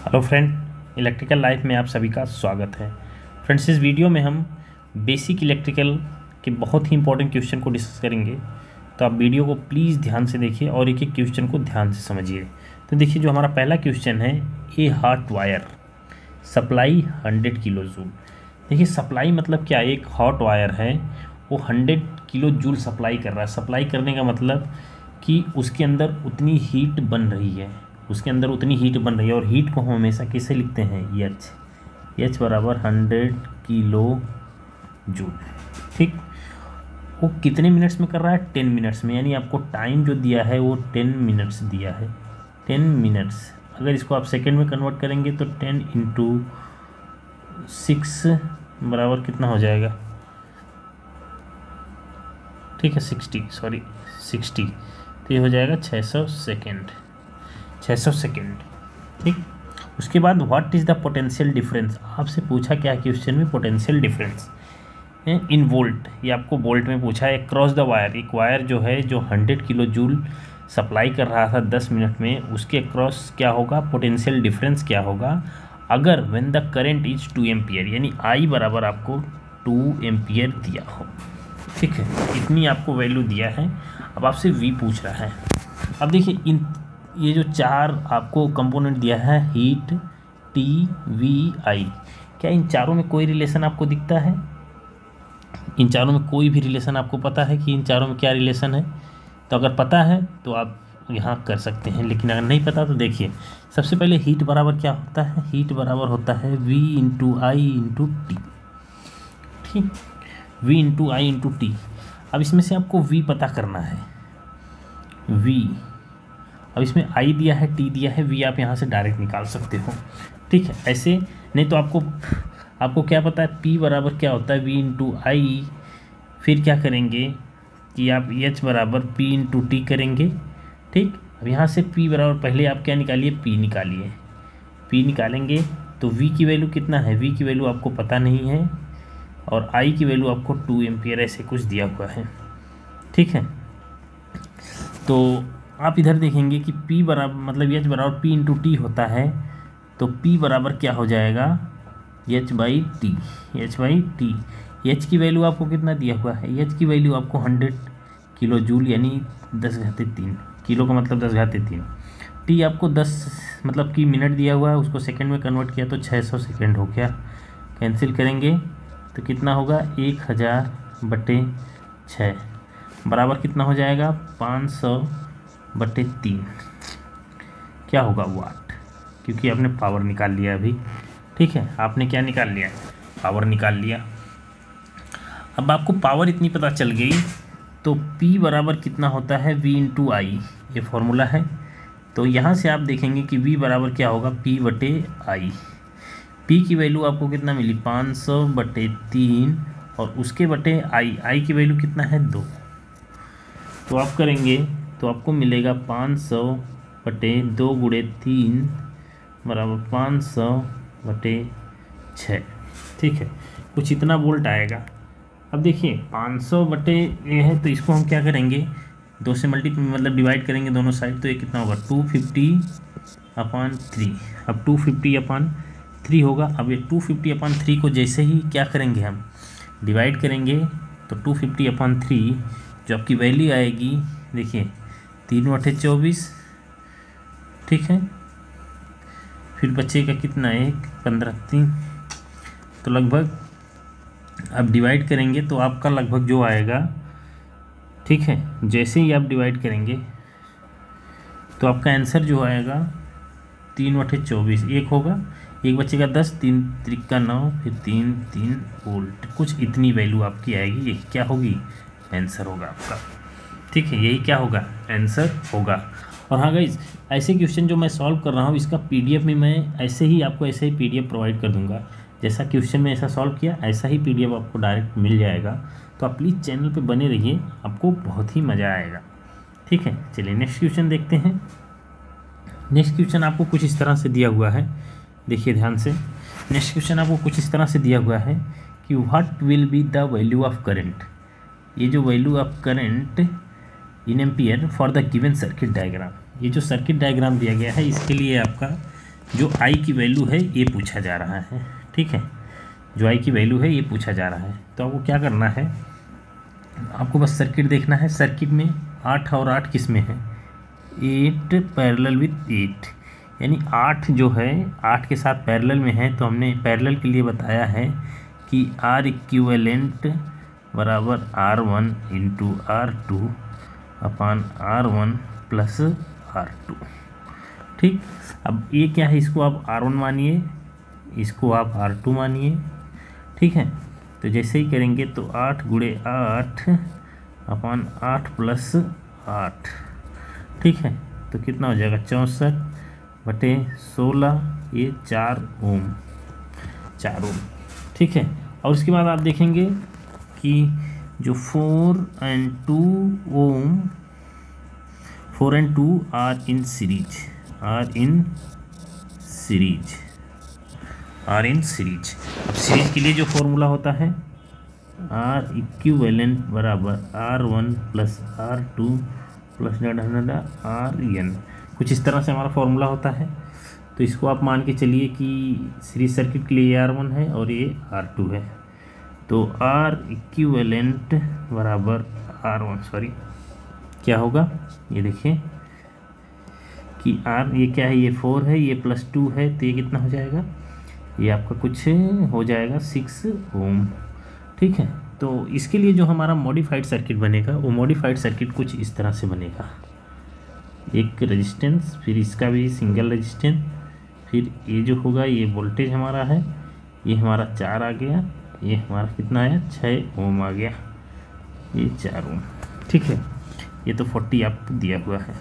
Hello friend, electrical life में आप सभी का स्वागत है। फ्रेंड्स, इस वीडियो में हम बेसिक इलेक्ट्रिकल के बहुत ही इंपॉर्टेंट क्वेश्चन को डिस्कस करेंगे। तो आप वीडियो को प्लीज़ ध्यान से देखिए और एक एक क्वेश्चन को ध्यान से समझिए। तो देखिए, जो हमारा पहला क्वेश्चन है, ए hot wire supply 100 kilo joule. देखिए, सप्लाई मतलब क्या? एक हॉट वायर है, वो 100 किलो जूल सप्लाई कर रहा है। सप्लाई करने का मतलब कि उसके अंदर उतनी हीट बन रही है, और हीट को हम हमेशा कैसे लिखते हैं? एच बराबर 100 किलो जूल। ठीक, वो कितने मिनट्स में कर रहा है? 10 मिनट्स में। यानी आपको टाइम जो दिया है वो 10 मिनट्स दिया है। 10 मिनट्स, अगर इसको आप सेकेंड में कन्वर्ट करेंगे तो 10 इंटू 6 बराबर कितना हो जाएगा? ठीक है, 60। तो ये हो जाएगा 600 सेकेंड। ठीक, उसके बाद what is the potential difference? आपसे पूछा क्या क्वेश्चन में? Potential difference in volt. ये आपको वोल्ट में पूछा है। क्रॉस द वायर, एक वायर जो है जो 100 किलो जूल सप्लाई कर रहा था 10 मिनट में, उसके क्रॉस क्या होगा? पोटेंशियल डिफरेंस क्या होगा अगर when the current is 2 ampere, यानी आई बराबर आपको 2 एम्पियर दिया हो। ठीक है, इतनी आपको वैल्यू दिया है। अब आपसे वी पूछ रहा है। अब देखिए, ये जो चार आपको कंपोनेंट दिया है, हीट, टी, वी, आई, क्या इन चारों में कोई रिलेशन आपको दिखता है? इन चारों में कोई भी रिलेशन आपको पता है कि इन चारों में क्या रिलेशन है? तो अगर पता है तो आप यहाँ कर सकते हैं, लेकिन अगर नहीं पता तो देखिए, सबसे पहले हीट बराबर क्या होता है? हीट बराबर होता है V into I into T. ठीक, V into I into T. अब इसमें से आपको वी पता करना है, वी। अब इसमें आई दिया है, टी दिया है, वी आप यहाँ से डायरेक्ट निकाल सकते हो। ठीक है, ऐसे नहीं तो आपको क्या पता है? पी बराबर क्या होता है? वी इंटू आई। फिर क्या करेंगे कि आप एच बराबर पी इंटू टी करेंगे। ठीक, अब यहाँ से पी बराबर पहले आप क्या निकालिए? पी निकालिए। पी निकालेंगे तो वी की वैल्यू कितना है? वी की वैल्यू आपको पता नहीं है, और आई की वैल्यू आपको 2 एम्पियर ऐसे कुछ दिया हुआ है। ठीक है, तो आप इधर देखेंगे कि P बराबर मतलब एच बराबर P इंटू टी होता है, तो P बराबर क्या हो जाएगा? H by T. एच की वैल्यू आपको कितना दिया हुआ है? एच की वैल्यू आपको 100 किलो जूल, यानी 10⁻³ किलो का मतलब 10⁻³ टी आपको 10 मतलब कि मिनट दिया हुआ है, उसको सेकंड में कन्वर्ट किया तो 600 सेकेंड हो गया। कैंसिल करेंगे तो कितना होगा? 1000/6 बराबर कितना हो जाएगा? 500/3। क्या होगा? वाट, क्योंकि आपने पावर निकाल लिया अभी। ठीक है, आपने क्या निकाल लिया? पावर निकाल लिया। अब आपको पावर इतनी पता चल गई तो P बराबर कितना होता है? V इंटू आई, ये फॉर्मूला है। तो यहाँ से आप देखेंगे कि V बराबर क्या होगा? P/I। P की वैल्यू आपको कितना मिली? 500/3, और उसके बटे आई की वैल्यू कितना है? 2। तो आप करेंगे तो आपको मिलेगा 500/2 × 3 बराबर 500/6। ठीक है, कुछ इतना वोल्ट आएगा। अब देखिए, 500 ये है, तो इसको हम क्या करेंगे? 2 से मतलब डिवाइड करेंगे दोनों साइड, तो ये कितना होगा? 250/3। अब 250/3 होगा। अब ये 250/3 को जैसे ही क्या करेंगे, हम डिवाइड करेंगे, तो 250/3 जो आपकी वैल्यू आएगी, देखिए 3/24। ठीक है, फिर बचेगा कितना? 1, 15, 3। तो लगभग अब डिवाइड करेंगे तो आपका लगभग जो आएगा, ठीक है, जैसे ही आप डिवाइड करेंगे तो आपका आंसर जो आएगा 3/24। 1 होगा, 1 बचेगा 10, 3 × 9, फिर 3 वोल्ट। कुछ इतनी वैल्यू आपकी आएगी। यही क्या होगी? आंसर होगा आपका। ठीक है, यही क्या होगा? आंसर होगा। और हाँ गाइस, ऐसे क्वेश्चन जो मैं सॉल्व कर रहा हूँ, इसका पीडीएफ में मैं ऐसे ही पीडीएफ प्रोवाइड कर दूंगा। जैसा क्वेश्चन में ऐसा सॉल्व किया, ऐसा ही पीडीएफ आपको डायरेक्ट मिल जाएगा। तो आप प्लीज़ चैनल पे बने रहिए, आपको बहुत ही मज़ा आएगा। ठीक है, चलिए नेक्स्ट क्वेश्चन देखते हैं। नेक्स्ट क्वेश्चन आपको कुछ इस तरह से दिया हुआ है, देखिए ध्यान से। नेक्स्ट क्वेश्चन आपको कुछ इस तरह से दिया हुआ है कि what will be the value of current. ये जो value of current in ampere for the given circuit diagram, ये जो सर्किट डायग्राम दिया गया है, इसके लिए आपका जो आई की वैल्यू है ये पूछा जा रहा है, ठीक है, जो आई की वैल्यू है ये पूछा जा रहा है। तो आपको क्या करना है, आपको बस सर्किट देखना है। सर्किट में 8 और 8 किस में है, 8 पैरेलल विथ 8, यानी 8 जो है 8 के साथ पैरेलल में है। तो हमने पैरेलल के लिए बताया है कि R इक्विवेलेंट बराबर R1 इंटू R2 अपान R1 प्लस R2, ठीक। अब ये क्या है, इसको आप R1 मानिए, इसको आप R2 मानिए, ठीक है। तो जैसे ही करेंगे तो 8 गुणे 8 अपान 8 प्लस 8, ठीक है। तो कितना हो जाएगा 64 बटे 16, ये 4 ओम, 4 ओम, ठीक है। और उसके बाद आप देखेंगे कि जो 4 and 2 ohm, 4 and 2 are in series, are in series, are in series. अब सीरीज के लिए जो फॉर्मूला होता है आर इक्विवेलेंट बराबर R1 plus R2 plus are N, कुछ इस तरह से हमारा फॉर्मूला होता है। तो इसको आप मान के चलिए कि सीरीज सर्किट के लिए R1 है और ये R2 है। तो R इक्विवेलेंट बराबर R1, सॉरी क्या होगा, ये देखिए कि R ये क्या है, ये 4 है, ये प्लस 2 है, तो ये कितना हो जाएगा, ये आपका कुछ हो जाएगा 6 ओम, ठीक है। तो इसके लिए जो हमारा मॉडिफाइड सर्किट बनेगा वो मॉडिफाइड सर्किट कुछ इस तरह से बनेगा, एक रेजिस्टेंस, फिर इसका भी सिंगल रेजिस्टेंस, फिर ये जो होगा ये वोल्टेज हमारा है, ये हमारा 4 आ गया, ये हमारा कितना आया 6 ओम आ गया, ये 4 ओम, ठीक है। ये तो 40 आपको दिया हुआ है,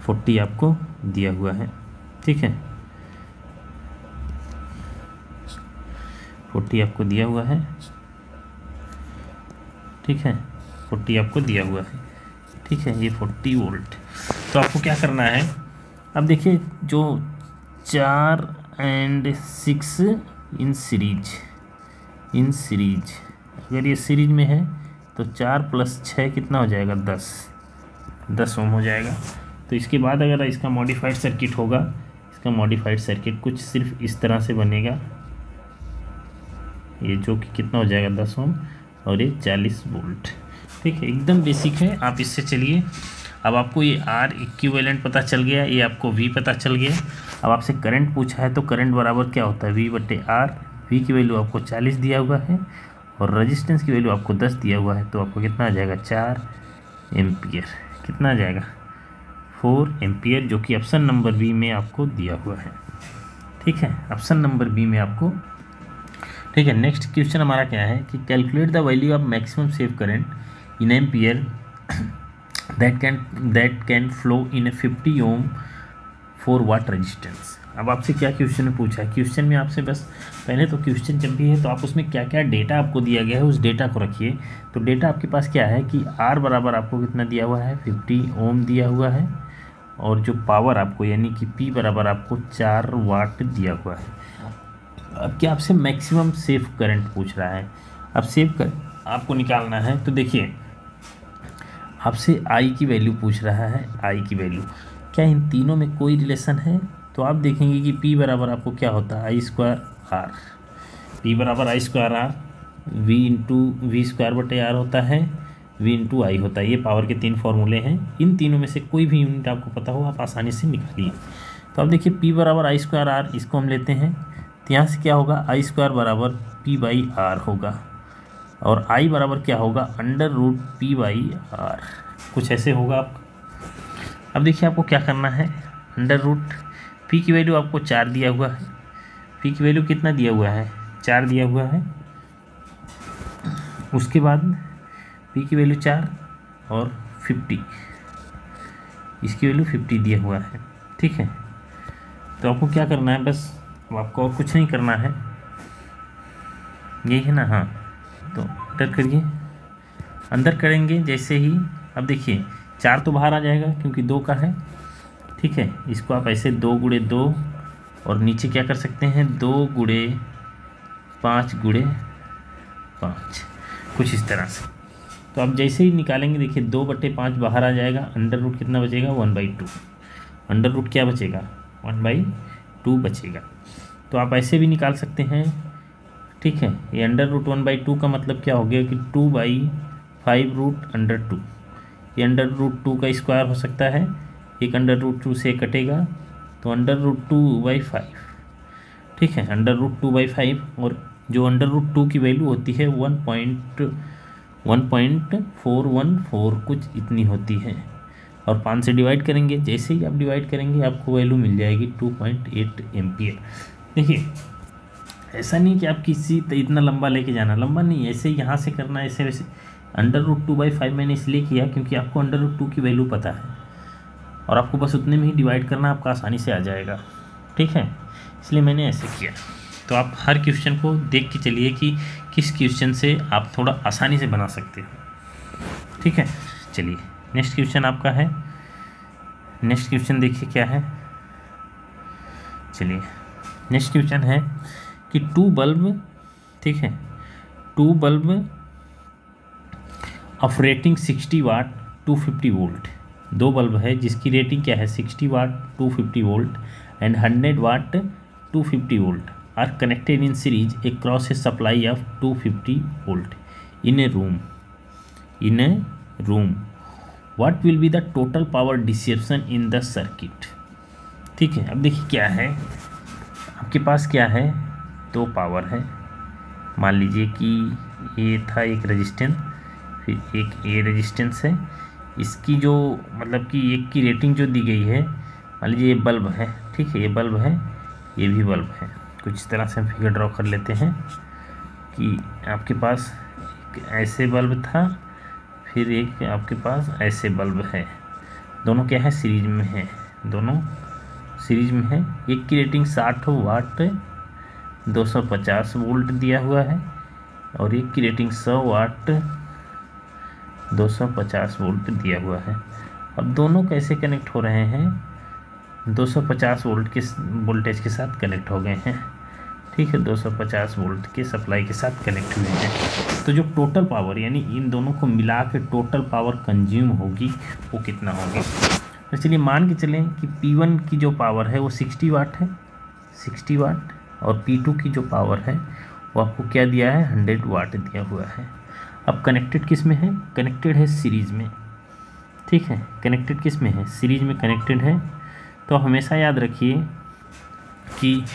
40 आपको दिया हुआ है, ठीक है, 40 आपको दिया हुआ है, ठीक है, 40 आपको दिया हुआ है, ठीक है, ये 40 वोल्ट। तो आपको क्या करना है, अब देखिए जो 4 and 6 in series, in series, अगर ये सीरीज में है तो 4 प्लस 6 कितना हो जाएगा 10 ओम हो जाएगा। तो इसके बाद अगर इसका मॉडिफाइड सर्किट होगा, इसका मॉडिफाइड सर्किट कुछ सिर्फ इस तरह से बनेगा, ये जो कि कितना हो जाएगा 10 ओम और ये 40 वोल्ट, ठीक है, एकदम बेसिक है। आप इससे चलिए, अब आपको ये R इक्विवेलेंट पता चल गया, ये आपको V पता चल गया। अब आपसे करंट पूछा है तो करंट बराबर क्या होता है V बटे R, V की वैल्यू आपको 40 दिया हुआ है और रेजिस्टेंस की वैल्यू आपको 10 दिया हुआ है। तो आपको कितना आ जाएगा 4 एम्पियर, कितना आ जाएगा 4 एम्पियर, जो कि ऑप्शन नंबर बी में आपको दिया हुआ है, ठीक है, ऑप्शन नंबर बी में आपको, ठीक है। नेक्स्ट क्वेश्चन हमारा क्या है कि calculate the value of maximum safe current in ampere that can flow in 50 ohm 4 watt resistance. अब आपसे क्या क्वेश्चन में पूछा है, क्वेश्चन में आपसे बस पहले तो क्वेश्चन जब भी है तो आप उसमें क्या क्या डेटा आपको दिया गया है उस डेटा को रखिए। तो डेटा आपके पास क्या है कि R बराबर आपको कितना दिया हुआ है 50 ओम दिया हुआ है, और जो पावर आपको यानी कि P बराबर आपको 4 वाट दिया हुआ है। अब क्या आपसे मैक्सिमम सेव करंट पूछ रहा है, अब सेव कर आपको निकालना है। तो देखिए आपसे I की वैल्यू पूछ रहा है, I की वैल्यू, क्या इन तीनों में कोई रिलेशन है। तो आप देखेंगे कि P बराबर आपको क्या होता है I² R, P बराबर I² R, V into V square बटे R होता है, V इंटू I होता है। ये पावर के 3 फॉर्मूले हैं, इन तीनों में से कोई भी यूनिट आपको पता हो आप आसानी से निकालिए। तो अब देखिए P बराबर I² R, इसको हम लेते हैं, तो यहाँ से क्या होगा I² बराबर P बाई R होगा, और I बराबर क्या होगा √P बाई R, कुछ ऐसे होगा आपका। अब देखिए आपको क्या करना है, P की वैल्यू आपको 4 दिया हुआ है, P की वैल्यू कितना दिया हुआ है 4 दिया हुआ है, उसके बाद P की वैल्यू 4 और 50, इसकी वैल्यू 50 दिया हुआ है, ठीक है। तो आपको क्या करना है, बस आपको और कुछ नहीं करना है, यही है ना, हाँ। तो अंदर करिए, अंदर करेंगे जैसे ही, अब देखिए 4 तो बाहर आ जाएगा क्योंकि 2 का है, ठीक है। इसको आप ऐसे 2 गुणे 2 और नीचे क्या कर सकते हैं 2 गुणे 5 गुणे 5, कुछ इस तरह से। तो आप जैसे ही निकालेंगे देखिए 2/5 बाहर आ जाएगा, अंडर रूट कितना बचेगा 1/2, अंडर रूट क्या बचेगा, 1/2 बचेगा। तो आप ऐसे भी निकाल सकते हैं, ठीक है। ये अंडर रूट 1/2 का मतलब क्या हो गया कि 2/5√√2। ये अंडर रूट 2 का स्क्वायर हो सकता है, एक अंडर रूट 2 से कटेगा तो अंडर रूट 2/5, ठीक है, अंडर रूट 2/5। और जो अंडर रूट 2 की वैल्यू होती है 1.414 कुछ इतनी होती है, और 5 से डिवाइड करेंगे, जैसे ही आप डिवाइड करेंगे आपको वैल्यू मिल जाएगी 2.8 एम्पियर। देखिए ऐसा नहीं कि आप किसी इतना लंबा लेके जाना, लंबा नहीं, ऐसे यहाँ से करना है, ऐसे वैसे। अंडर रूट 2/5 मैंने इसलिए किया क्योंकि आपको अंडर रूट 2 की वैल्यू पता है, और आपको बस उतने में ही डिवाइड करना, आपका आसानी से आ जाएगा, ठीक है, इसलिए मैंने ऐसे किया। तो आप हर क्वेश्चन को देख के चलिए कि किस क्वेश्चन से आप थोड़ा आसानी से बना सकते हो, ठीक है। चलिए नेक्स्ट क्वेश्चन आपका है, नेक्स्ट क्वेश्चन देखिए क्या है। चलिए नेक्स्ट क्वेश्चन है कि 2 बल्ब, ठीक है, 2 bulb of rating 60 watt 250 volt, 2 bulb है जिसकी रेटिंग क्या है 60 watt 250 volt and 100 watt 250 volt are connected in series across a supply of 250 volt in a room, what will be the total power dissipation in the circuit. ठीक है, अब देखिए क्या है, आपके पास क्या है, 2 पावर है। मान लीजिए कि ये था एक रेजिस्टेंस, फिर एक ये रेजिस्टेंस है, इसकी जो मतलब कि एक की रेटिंग जो दी गई है, मान लीजिए ये बल्ब है, ठीक है, ये बल्ब है, ये भी बल्ब है। कुछ इस तरह से हम फिगर ड्रॉ कर लेते हैं कि आपके पास एक ऐसे बल्ब था, फिर एक आपके पास ऐसे बल्ब है, दोनों क्या है सीरीज में है, दोनों सीरीज में है। एक की रेटिंग 60 वाट 250 वोल्ट दिया हुआ है और एक की रेटिंग 100 वाट 250 वोल्ट दिया हुआ है। अब दोनों कैसे कनेक्ट हो रहे हैं, 250 वोल्ट के वोल्टेज के साथ कनेक्ट हो गए हैं, ठीक है, 250 वोल्ट के सप्लाई के साथ कनेक्ट हुए हैं। तो जो टोटल पावर यानी इन दोनों को मिला के टोटल पावर कंज्यूम होगी वो कितना होगी। तो चलिए मान के चलें कि P1 की जो पावर है वो 60 वाट है, 60 वाट, और P2 की जो पावर है वो आपको क्या दिया है 100 वाट दिया हुआ है। अब कनेक्टेड किस में है, कनेक्टेड है सीरीज में, ठीक है, कनेक्टेड किस में है, सीरीज में कनेक्टेड है। तो हमेशा याद रखिए कि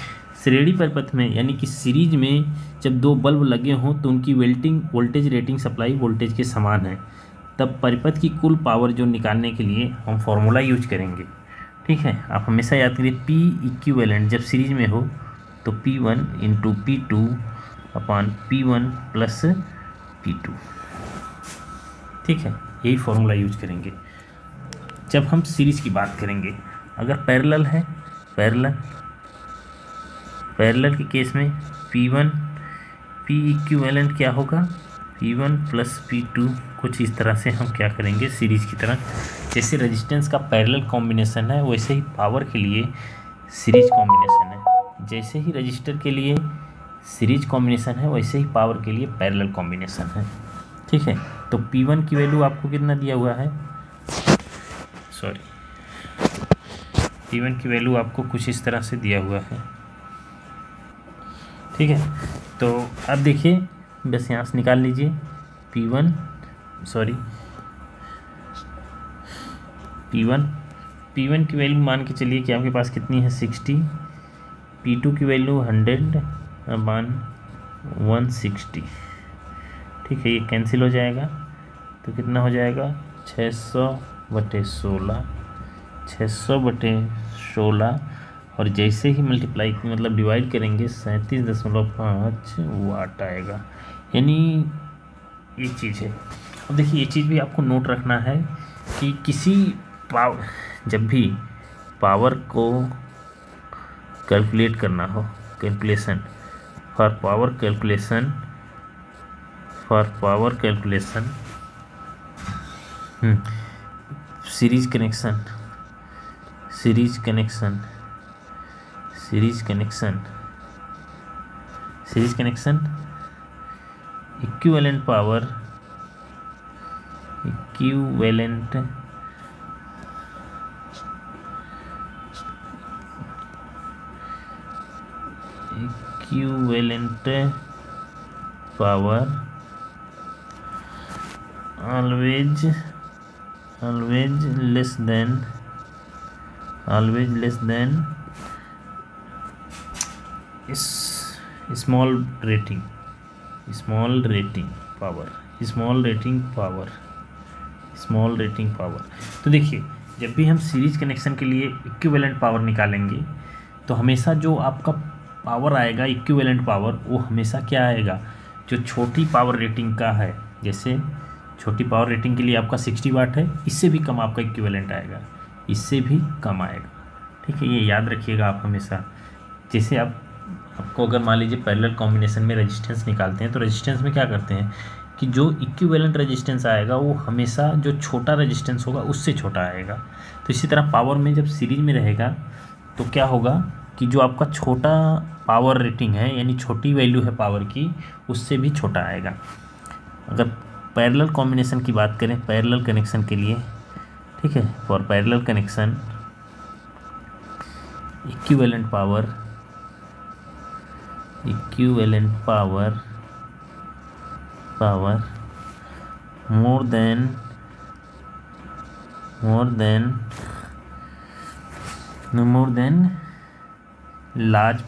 श्रेणी परिपथ में यानी कि सीरीज में जब 2 बल्ब लगे हों तो उनकी वोल्टेज रेटिंग सप्लाई वोल्टेज के समान है, तब परिपथ की कुल पावर जो निकालने के लिए हम फॉर्मूला यूज करेंगे, ठीक है। आप हमेशा याद करिए P इक्विवेलेंट जब सीरीज में हो तो P1 into P2 upon P1 plus P2, ठीक है, यही फॉर्मूला यूज करेंगे जब हम सीरीज की बात करेंगे। अगर पैरेलल है, पैरेलल के केस में P इक्विवेलेंट क्या होगा, P1 प्लस P2, कुछ इस तरह से हम क्या करेंगे सीरीज की तरह। जैसे रेजिस्टेंस का पैरेलल कॉम्बिनेशन है वैसे ही पावर के लिए सीरीज कॉम्बिनेशन है, जैसे ही रजिस्टर के लिए सीरीज कॉम्बिनेशन है वैसे ही पावर के लिए पैरेलल कॉम्बिनेशन है, ठीक है। तो P1 की वैल्यू आपको कितना दिया हुआ है, सॉरी, P1 की वैल्यू आपको कुछ इस तरह से दिया हुआ है, ठीक है। तो अब देखिए बस यहाँ से निकाल लीजिए P1 की वैल्यू मान के चलिए कि आपके पास कितनी है 60, P2 की वैल्यू 100/160, ठीक है, ये कैंसिल हो जाएगा तो कितना हो जाएगा 600/16, और जैसे ही मल्टीप्लाई मतलब डिवाइड करेंगे 37.5 वाट आएगा, यानी ये चीज़ है। अब देखिए ये चीज़ भी आपको नोट रखना है कि किसी जब भी पावर को कैलकुलेट करना हो, calculation for power calculation series connection equivalent equivalent power always less than small rating power। तो देखिए, जब भी हम सीरीज कनेक्शन के लिए इक्विवेलेंट पावर निकालेंगे तो हमेशा जो आपका पावर आएगा इक्विवेलेंट पावर, वो हमेशा क्या आएगा, जो छोटी पावर रेटिंग का है। जैसे छोटी पावर रेटिंग के लिए आपका 60 वाट है, इससे भी कम आपका इक्विवेलेंट आएगा, इससे भी कम आएगा। ठीक है, ये याद रखिएगा आप हमेशा। जैसे आपको अगर मान लीजिए पैरेलल कॉम्बिनेशन में रेजिस्टेंस निकालते हैं, तो रेजिस्टेंस में क्या करते हैं कि जो इक्विवेलेंट रेजिस्टेंस आएगा वो हमेशा जो छोटा रेजिस्टेंस होगा उससे छोटा आएगा। तो इसी तरह पावर में जब सीरीज में रहेगा तो क्या होगा कि जो आपका छोटा पावर रेटिंग है, यानी छोटी वैल्यू है पावर की, उससे भी छोटा आएगा। अगर पैरेलल कॉम्बिनेशन की बात करें, पैरेलल कनेक्शन के लिए, ठीक है, for parallel connection equivalent power more than large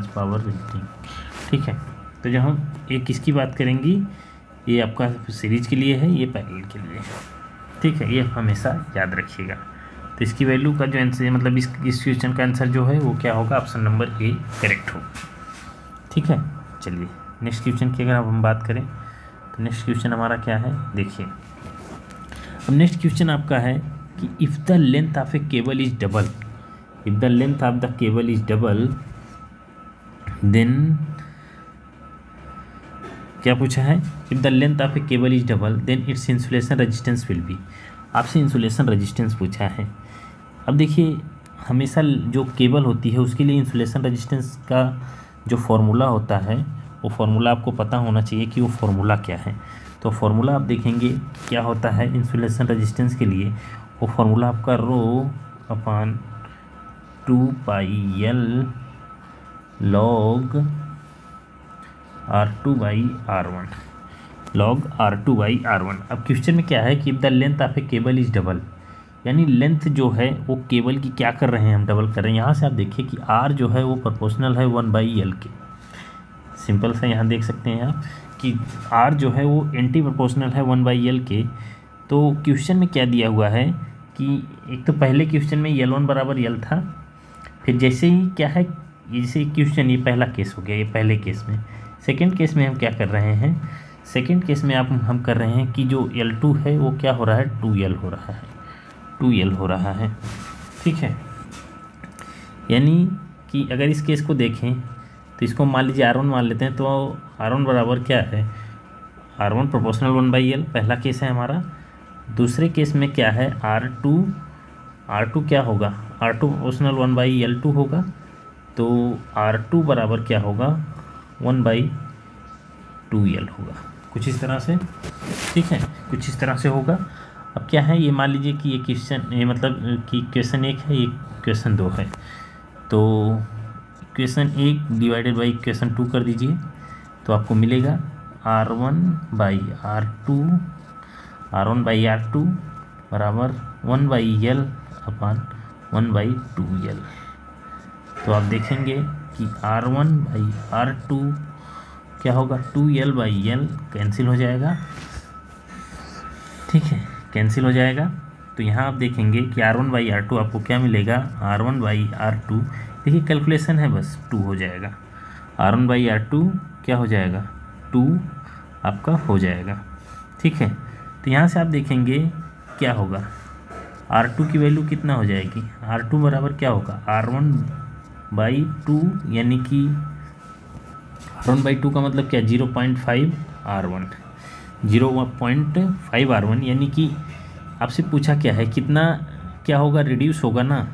power rating, ठीक है। तो जब हम एक इसकी बात करेंगे, ये आपका सीरीज के लिए है, ये पैरेलल के लिए है। ठीक है, ये हमेशा याद रखिएगा। तो इसकी वैल्यू का जो आंसर, मतलब इस क्वेश्चन का आंसर जो है वो क्या होगा, ऑप्शन नंबर ए करेक्ट होगा। ठीक है, चलिए नेक्स्ट क्वेश्चन की अगर हम बात करें तो नेक्स्ट क्वेश्चन हमारा क्या है, देखिए। अब नेक्स्ट क्वेश्चन आपका है कि if the length of a cable is double, then क्या पूछा है, if the length of a cable is double then it's insulation resistance will be. आपसे इंसुलेशन रेजिस्टेंस पूछा है। अब देखिए, हमेशा जो केबल होती है उसके लिए इंसुलेशन रेजिस्टेंस का जो फॉर्मूला होता है, वो फॉर्मूला आपको पता होना चाहिए कि वो फॉर्मूला क्या है। तो फॉर्मूला आप देखेंगे क्या होता है इंसुलेशन रेजिस्टेंस के लिए, वो फॉर्मूला आपका ρ/2πL log R2/R1 अब क्वेश्चन में क्या है कि if the length of a cable is double, यानी लेंथ जो है वो केबल की क्या कर रहे हैं, हम डबल कर रहे हैं। यहाँ से आप देखिए कि R जो है वो प्रोपोर्शनल है 1/L के। सिंपल सा यहाँ देख सकते हैं आप कि R जो है वो एंटी प्रोपोर्शनल है 1/L के। तो क्वेश्चन में क्या दिया हुआ है कि एक तो पहले क्वेश्चन में L1 बराबर L था, फिर जैसे ही क्या है, जैसे क्वेश्चन, ये पहला केस हो गया, ये पहले केस में। सेकेंड केस में हम क्या कर रहे हैं, सेकेंड केस में हम कर रहे हैं कि जो L2 है वो क्या हो रहा है, 2L हो रहा है। ठीक है, यानी कि अगर इस केस को देखें तो इसको मान लीजिए R1 मान लेते हैं, तो R1 बराबर क्या है, R1 प्रोपोर्शनल 1/L, पहला केस है हमारा। दूसरे केस में क्या है, R2 क्या होगा, R2 प्रोपोर्शनल 1/L2 होगा। तो R2 बराबर क्या होगा, 1/2L होगा, कुछ इस तरह से। ठीक है, कुछ इस तरह से होगा। अब क्या है, ये मान लीजिए कि ये क्वेश्चन, ये मतलब कि क्वेश्चन 1 है, ये क्वेश्चन 2 है। तो क्वेश्चन 1 डिवाइडेड बाई क्वेश्चन 2 कर दीजिए, तो आपको मिलेगा R1/R2 बराबर 1/L/1/2L। तो आप देखेंगे कि R1/R2 क्या होगा, 2L/L कैंसिल हो जाएगा। ठीक है, कैंसिल हो जाएगा। तो यहाँ आप देखेंगे कि R1/R2 आपको क्या मिलेगा, R1/R2, देखिए कैलकुलेशन है बस, 2 हो जाएगा। R1/R2 क्या हो जाएगा, 2 आपका हो जाएगा। ठीक है, तो यहाँ से आप देखेंगे क्या होगा, R2 की वैल्यू कितना हो जाएगी, R2 बराबर क्या होगा, R1/2, यानी कि R1/2 का मतलब क्या, 0.5 R1, यानी कि आपसे पूछा क्या है, कितना क्या होगा, रिड्यूस होगा ना,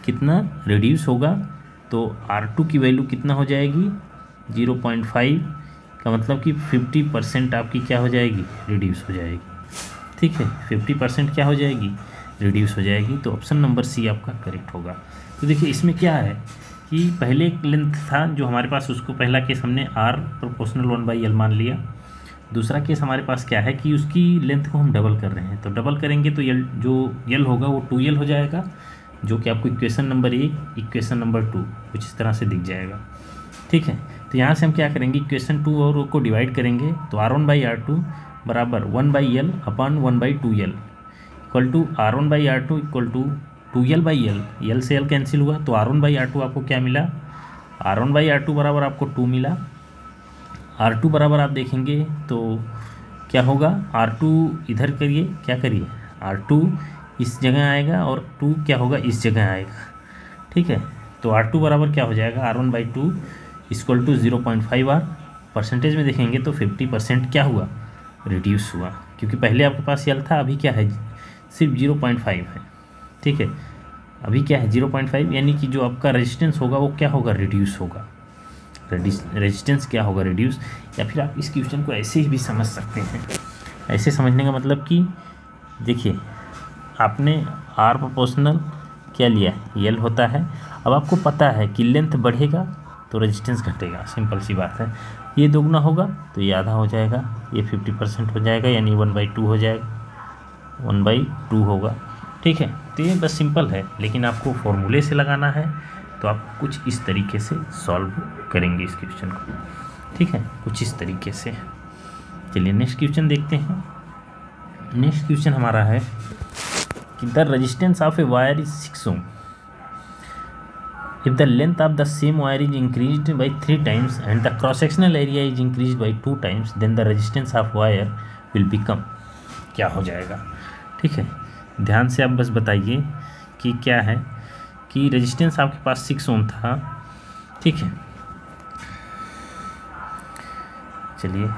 कितना रिड्यूस होगा। तो R2 की वैल्यू कितना हो जाएगी, 0.5 का मतलब कि 50% आपकी क्या हो जाएगी, रिड्यूस हो जाएगी। ठीक है, 50% क्या हो जाएगी, रिड्यूस हो जाएगी। तो ऑप्शन नंबर सी आपका करेक्ट होगा। तो देखिए इसमें क्या है कि पहले एक लेंथ था जो हमारे पास, उसको पहला केस हमने r प्रोपोर्शनल 1/l मान लिया। दूसरा केस हमारे पास क्या है कि उसकी लेंथ को हम डबल कर रहे हैं, तो डबल करेंगे तो यल जो यल होगा वो 2l हो जाएगा, जो कि आपको इक्वेशन नंबर 1 इक्वेशन नंबर 2 कुछ इस तरह से दिख जाएगा। ठीक है, तो यहाँ से हम क्या करेंगे, इक्वेशन 2 और को डिवाइड करेंगे, तो r1/r2 बराबर 1/l upon 1/2l equal to r1/r2 equal to 2l/l, l से l कैंसिल हुआ, तो r1/r2 आपको क्या मिला, r1/r2 बराबर आपको 2 मिला। r2 बराबर आप देखेंगे तो क्या होगा, r2 इधर करिए, क्या करिए, r2 इस जगह आएगा और 2 क्या होगा, इस जगह आएगा। ठीक है, तो r2 बराबर क्या हो जाएगा, r1/2 equal to 0.5r, percentage में देखेंगे तो 50% क्या हुआ, रिड्यूस हुआ, क्योंकि पहले आपके पास यल था, अभी क्या है, सिर्फ 0.5 है। ठीक है, अभी क्या है 0.5, यानी कि जो आपका रेजिस्टेंस होगा वो क्या होगा, रिड्यूस होगा। रेजिस्टेंस क्या होगा, रिड्यूस। या फिर आप इस क्वेश्चन को ऐसे ही भी समझ सकते हैं। ऐसे समझने का मतलब कि देखिए आपने r प्रोपोर्शनल क्या लिया, यल होता है। अब आपको पता है कि लेंथ बढ़ेगा तो रेजिस्टेंस घटेगा, सिंपल सी बात है। ये दोगुना होगा तो ये आधा हो जाएगा, ये 50% हो जाएगा, यानी 1/2 हो जाएगा, 1/2 होगा। ठीक है, तो ये बस सिंपल है, लेकिन आपको फॉर्मूले से लगाना है, तो आप कुछ इस तरीके से सॉल्व करेंगे इस क्वेश्चन को। ठीक है, कुछ इस तरीके से। चलिए नेक्स्ट क्वेश्चन देखते हैं। नेक्स्ट क्वेश्चन हमारा है कि the resistance of a wire is 6 ohm. If the length of the same wire is increased by 3 times and the cross sectional area is increased by 2 times, then the resistance of wire will become, क्या हो जाएगा। ठीक है, ध्यान से आप बस बताइए कि क्या है कि रेजिस्टेंस आपके पास 6 ओम था। ठीक है, चलिए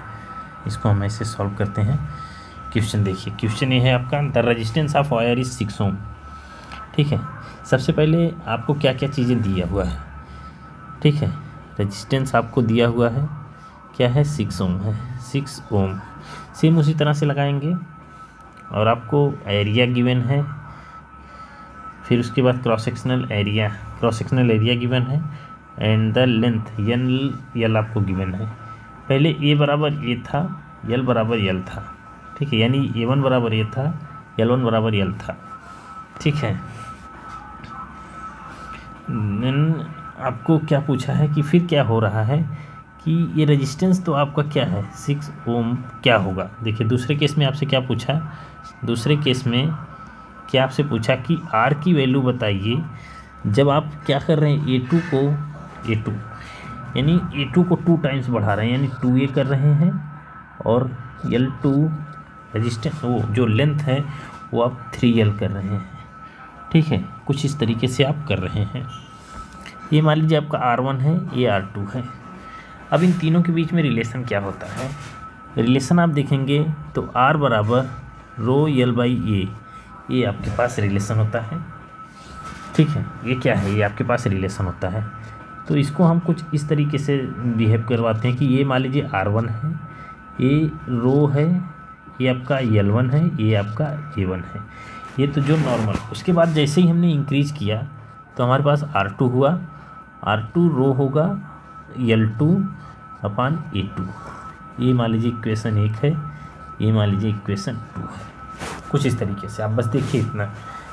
इसको हम ऐसे सॉल्व करते हैं। क्वेश्चन देखिए, क्वेश्चन ये है आपका, the resistance of wire is 6 ओम। ठीक है, सबसे पहले आपको क्या क्या चीज़ें दिया हुआ है। ठीक है, रेजिस्टेंस आपको दिया हुआ है, क्या है, 6 ओम है, 6 ओम। सेम उसी तरह से लगाएंगे, और आपको एरिया गिवन है, फिर उसके बाद क्रॉस सेक्शनल एरिया गिवन है, एंड द लेंथ यल आपको गिवन है। पहले ए बराबर ए था, यल बराबर यल था। ठीक है, यानी A1 बराबर ए था, L1 बराबर यल था। ठीक है, देन आपको क्या पूछा है कि फिर क्या हो रहा है कि ये रेजिस्टेंस तो आपका क्या है, 6 ओम क्या होगा। देखिए दूसरे केस में आपसे क्या पूछा, दूसरे केस में क्या आपसे पूछा कि R की वैल्यू बताइए जब आप क्या कर रहे हैं, A2 यानी A2 को 2 times बढ़ा रहे हैं, यानी 2A कर रहे हैं, और L2 रेजिस्टेंस वो जो लेंथ है वो आप 3L कर रहे हैं। ठीक है, कुछ इस तरीके से आप कर रहे हैं। ये मान लीजिए आपका R1 है, ये R2 है। अब इन तीनों के बीच में रिलेशन क्या होता है, रिलेशन आप देखेंगे तो R बराबर ρL/A, ये आपके पास रिलेशन होता है। ठीक है, ये क्या है, ये आपके पास रिलेशन होता है। तो इसको हम कुछ इस तरीके से बिहेव करवाते हैं कि ये मान लीजिए R1 है, ये रो है, ये आपका L1 है, ये आपका A1 है, ये तो जो नॉर्मल। उसके बाद जैसे ही हमने इंक्रीज किया तो हमारे पास R2 हुआ, R2 रो होगा L2 अपॉन A2। ये मान लीजिए इक्वेशन 1 है, ये मान लीजिए इक्वेशन 2 है। कुछ इस तरीके से आप बस देखिए इतना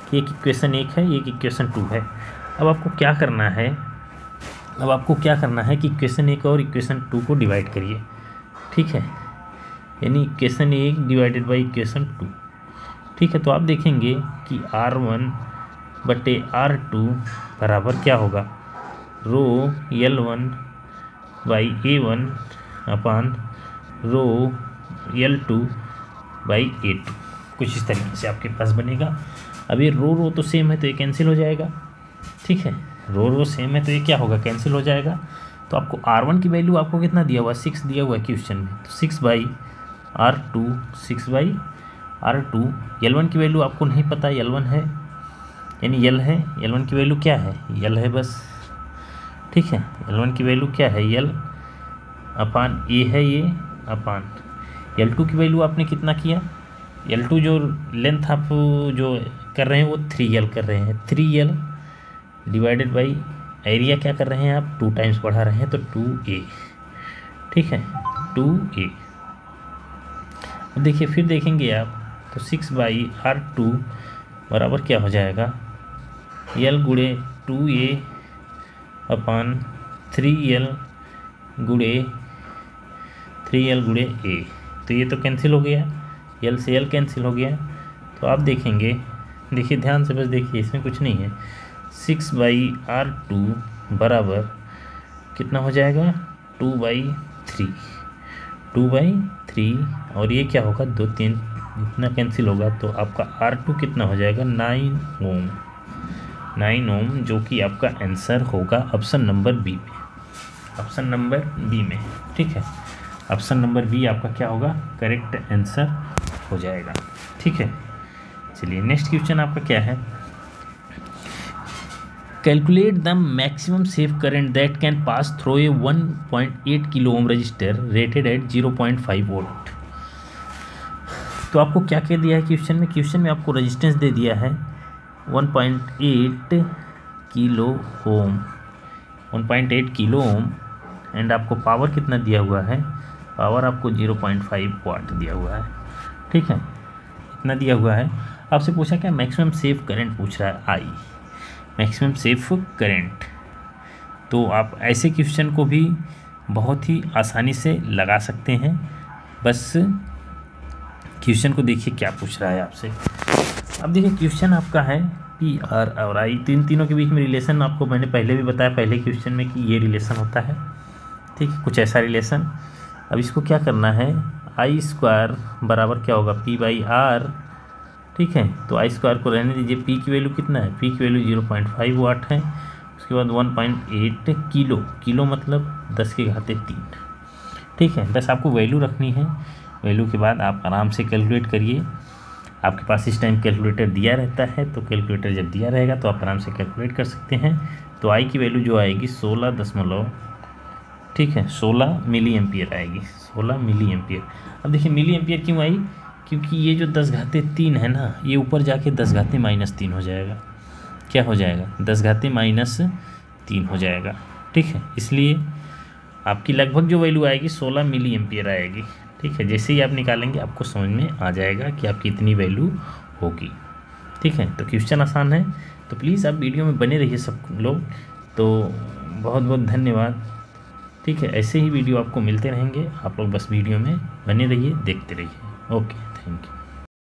कि एक इक्वेशन 1 है, एक इक्वेशन 2 है। अब आपको क्या करना है, कि इक्वेशन 1 और इक्वेशन 2 को डिवाइड करिए। ठीक है, यानी इक्वेशन 1 डिवाइडेड बाई इक्वेशन 2। ठीक है, तो आप देखेंगे कि R1/R2 बराबर क्या होगा, ρL1/A1 अपॉन ρL2/A2। कुछ इस तरीके से आपके पास बनेगा। अब ये रो तो सेम है तो ये कैंसिल हो जाएगा। ठीक है, रो सेम है तो ये क्या होगा, कैंसिल हो जाएगा। तो आपको R1 की वैल्यू आपको कितना दिया हुआ है, 6 दिया हुआ है क्वेश्चन में, तो 6/R2 L1 की वैल्यू आपको नहीं पता, L1 है यानी L है, L1 की वैल्यू क्या है, L है बस। ठीक है, L1 की वैल्यू क्या है, L अपॉन A है, ये अपॉन L2 की वैल्यू आपने कितना किया, L2 जो लेंथ आप जो कर रहे हैं वो 3L कर रहे हैं, 3L डिवाइडेड बाई एरिया क्या कर रहे हैं आप 2 टाइम्स बढ़ा रहे हैं तो 2A, ठीक है 2A। अब देखिए फिर देखेंगे आप तो 6/R2 बराबर क्या हो जाएगा L गुणे 2A अपान 3L गुणे A। तो ये तो कैंसिल हो गया, L से L कैंसिल हो गया। तो आप देखेंगे, देखिए ध्यान से बस देखिए, इसमें कुछ नहीं है। 6/R2 बराबर कितना हो जाएगा 2/3 और ये क्या होगा 2 3 इतना कैंसिल होगा तो आपका R2 कितना हो जाएगा 9 ओम, जो कि आपका आंसर होगा ऑप्शन नंबर बी में, ठीक है। ऑप्शन नंबर बी आपका क्या होगा करेक्ट आंसर हो जाएगा, ठीक है। चलिए नेक्स्ट क्वेश्चन आपका क्या है, calculate the maximum safe current that can pass through a 1.8 kilo ohm resistor rated eight 0.5 volt. तो आपको क्या कह दिया है क्वेश्चन में आपको रेजिस्टेंस दे दिया है 1.8 किलो ओम एंड आपको पावर कितना दिया हुआ है, पावर आपको 0.5 वाट दिया हुआ है, ठीक है इतना दिया हुआ है। आपसे पूछा क्या मैक्सिमम सेफ करंट पूछ रहा है आई, मैक्सिमम सेफ करंट। तो आप ऐसे क्वेश्चन को भी बहुत ही आसानी से लगा सकते हैं, बस क्वेश्चन को देखिए क्या पूछ रहा है आपसे। अब देखिए क्वेश्चन आपका है पी आर और आई, तीनों के बीच में रिलेशन आपको मैंने पहले भी बताया पहले क्वेश्चन में कि ये रिलेशन होता है, ठीक है कुछ ऐसा रिलेशन। अब इसको क्या करना है आई स्क्वायर बराबर क्या होगा P/R, ठीक है। तो आई स्क्वायर को रहने दीजिए, पी की वैल्यू कितना है, पी की वैल्यू 0.5 वाट है। उसके बाद 1.8 किलो मतलब 10⁻3, ठीक है। बस आपको वैल्यू रखनी है, वैल्यू के बाद आप आराम से कैलकुलेट करिए। आपके पास इस टाइम कैलकुलेटर दिया रहता है, तो कैलकुलेटर जब दिया रहेगा तो आप आराम से कैलकुलेट कर सकते हैं। तो आई की वैल्यू जो आएगी 16 मिली एम्पियर आएगी, 16 मिली एम्पियर। अब देखिए मिली एम्पियर क्यों आई, क्योंकि ये जो 10⁻3 है ना, ये ऊपर जाके 10⁻−3 हो जाएगा, क्या हो जाएगा 10⁻3 हो जाएगा, ठीक है। इसलिए आपकी लगभग जो वैल्यू आएगी 16 मिली एम्पियर आएगी, ठीक है। जैसे ही आप निकालेंगे आपको समझ में आ जाएगा कि आपकी इतनी वैल्यू होगी, ठीक है। तो क्वेश्चन आसान है, तो प्लीज़ आप वीडियो में बने रहिए सब लोग। तो बहुत बहुत धन्यवाद, ठीक है। ऐसे ही वीडियो आपको मिलते रहेंगे, आप लोग बस वीडियो में बने रहिए, देखते रहिए। Okay, thank you.